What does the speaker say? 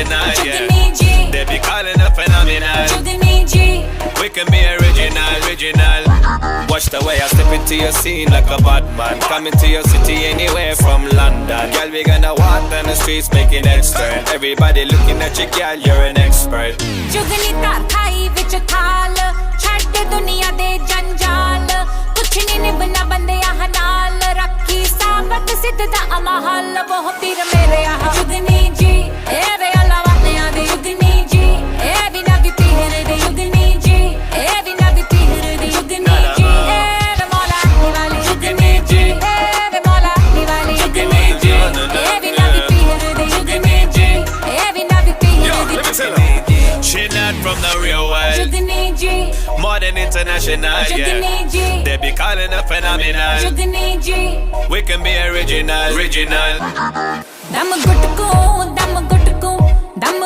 international, yeah. They be calling it phenomenal. We can be original. Watch the way I step into your scene like a bad man. Coming to your city anywhere from London. Girl, we gonna walk down the streets making heads turn. Everybody looking at you, girl, you're an expert. जुगनी तार खाई विच थाल छड्ड दुनिया दे जंजाल कुछ नहीं निभना बंदे आह नाल रखी साबत सिद्ध दा अमहल वो पीर मेरे आह जुगनी जी ए वे अलावा ने आदे जुगनी जी ए बिना भी पीर दे जुगनी जी ए बिना भी पीर दे जुगनी जी ए वे मौला वाली जुगनी जी ए वे मौला वाली जुगनी जी ए बिना भी पीर दे जुगनी जी ए बिना भी पीर दे She not from the real world. जुगनी ji More than international, जुगनी yeah. Ji They be calling it phenomenal. जुगनी ji We can be original. दम गुटकू दम गुटकू दम